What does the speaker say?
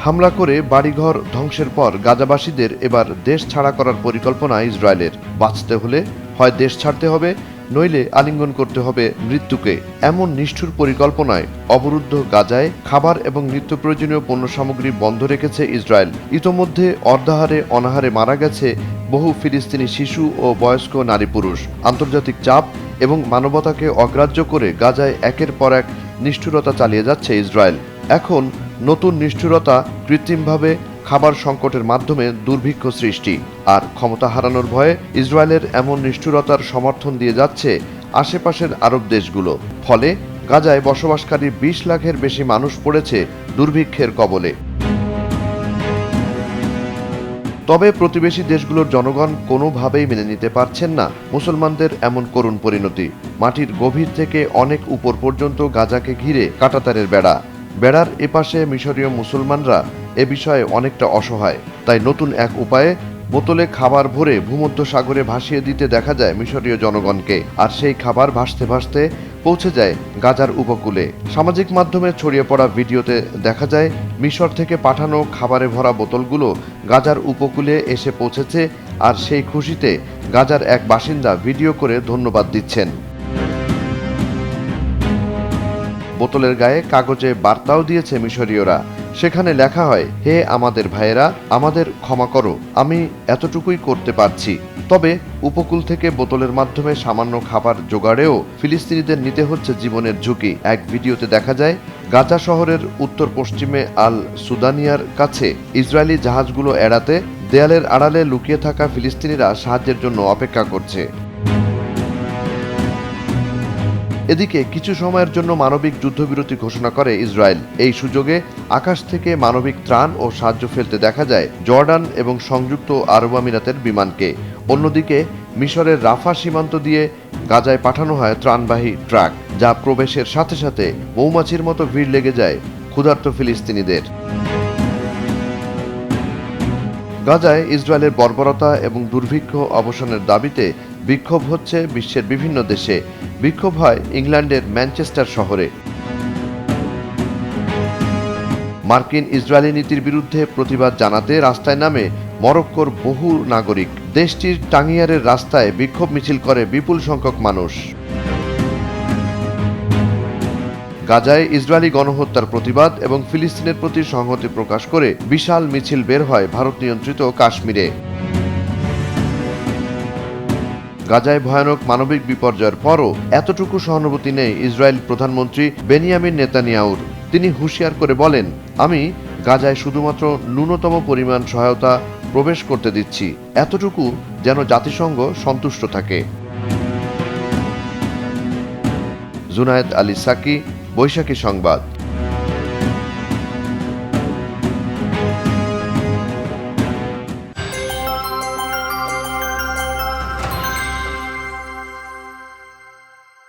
হামলা করে বাড়িঘর ধ্বংসের পর গাজাবাসীদের এবার দেশ ছাড়া করার পরিকল্পনা ইসরায়েলের। বাঁচতে হলে হয় দেশ ছাড়তে হবে, নইলে আলিঙ্গন করতে হবে মৃত্যুকে। এমন নিষ্ঠুর পরিকল্পনায় অবরুদ্ধ গাজায় খাবার এবং নিত্য প্রয়োজনীয় পণ্য সামগ্রী বন্ধ রেখেছে ইসরায়েল। ইতোমধ্যে অর্ধাহারে অনাহারে মারা গেছে বহু ফিলিস্তিনি শিশু ও বয়স্ক নারী পুরুষ। আন্তর্জাতিক চাপ এবং মানবতাকে অগ্রাহ্য করে গাজায় একের পর এক নিষ্ঠুরতা চালিয়ে যাচ্ছে ইসরায়েল। এখন নতুন নিষ্ঠুরতা, কৃত্রিমভাবে খাবার সংকটের মাধ্যমে দুর্ভিক্ষ সৃষ্টি আর ক্ষমতা হারানোর ভয়ে ইসরায়েলের এমন নিষ্ঠুরতার সমর্থন দিয়ে যাচ্ছে আশেপাশের আরব দেশগুলো। ফলে গাজায় বসবাসকারী 20 লাখের বেশি মানুষ পড়েছে দুর্ভিক্ষের কবলে। তবে প্রতিবেশী দেশগুলোর জনগণ কোনোভাবেই মেনে নিতে পারছেন না মুসলমানদের এমন করুণ পরিণতি। মাটির গভীর থেকে অনেক উপর পর্যন্ত গাজাকে ঘিরে কাঁটাতারের বেড়া। বেড়ার এপাশে মিশরীয় মুসলমানরা এ বিষয়ে অনেকটা অসহায়। তাই নতুন এক উপায়ে বোতলে খাবার ভরে ভূমধ্য সাগরে ভাসিয়ে দিতে দেখা যায় মিশরীয় জনগণকে। আর সেই খাবার ভাসতে ভাসতে পৌঁছে যায় গাজার উপকূলে। সামাজিক মাধ্যমে ছড়িয়ে পড়া ভিডিওতে দেখা যায় মিশর থেকে পাঠানো খাবারে ভরা বোতলগুলো গাজার উপকূলে এসে পৌঁছেছে। আর সেই খুশিতে গাজার এক বাসিন্দা ভিডিও করে ধন্যবাদ দিচ্ছেন। বোতলের গায়ে কাগজে বার্তাও দিয়েছে মিশরীয়রা। সেখানে লেখা হয়, হে আমাদের ভাইয়েরা, আমাদের ক্ষমা করো, আমি এতটুকুই করতে পারছি। তবে উপকূল থেকে বোতলের মাধ্যমে সামান্য খাবার জোগাড়েও ফিলিস্তিনিদের নিতে হচ্ছে জীবনের ঝুঁকি। এক ভিডিওতে দেখা যায় গাজা শহরের উত্তর পশ্চিমে আল সুদানিয়ার কাছে ইসরায়েলি জাহাজগুলো এড়াতে দেয়ালের আড়ালে লুকিয়ে থাকা ফিলিস্তিনিরা সাহায্যের জন্য অপেক্ষা করছে। এদিকে কিছু সময়ের জন্য মানবিক যুদ্ধবিরতি ঘোষণা করে ইসরায়েল। এই সুযোগে আকাশ থেকে মানবিক ত্রাণ ও সাহায্য ফেলতে দেখা যায় জর্ডান এবং সংযুক্ত আরব আমিরাতের বিমানকে। অন্যদিকে মিশরের রাফা সীমান্ত দিয়ে গাজায় পাঠানো হয় ত্রাণবাহী ট্রাক, যা প্রবেশের সাথে সাথে মৌমাছির মতো ভিড় লেগে যায় ক্ষুধার্ত ফিলিস্তিনিদের। গাজায় ইসরায়েলের বর্বরতা এবং দুর্ভিক্ষ অবসানের দাবিতে বিক্ষোভ হচ্ছে বিশ্বের বিভিন্ন দেশে। বিক্ষোভ হয় ইংল্যান্ডের ম্যানচেস্টার শহরে। মার্কিন ইসরায়েলি নীতির বিরুদ্ধে প্রতিবাদ জানাতে রাস্তায় নামে মরক্কোর বহু নাগরিক। দেশটির টাঙ্গিয়ারের রাস্তায় বিক্ষোভ মিছিল করে বিপুল সংখ্যক মানুষ। গাজায় ইসরায়েলি গণহত্যার প্রতিবাদ এবং ফিলিস্তিনের প্রতি সংহতি প্রকাশ করে বিশাল মিছিল বের হয় ভারত নিয়ন্ত্রিত কাশ্মীরে। গাজায় ভয়ানক মানবিক বিপর্যয়ের পরও এতটুকু সহানুভূতি নেই ইসরায়েল প্রধানমন্ত্রী বেনিয়ামিন নেতানিয়াহুর। তিনি হুঁশিয়ার করে বলেন, আমি গাজায় শুধুমাত্র ন্যূনতম পরিমাণ সহায়তা প্রবেশ করতে দিচ্ছি, এতটুকু যেন জাতিসংঘ সন্তুষ্ট থাকে। জুনায়েদ আলী সাকি, বৈশাখী সংবাদ।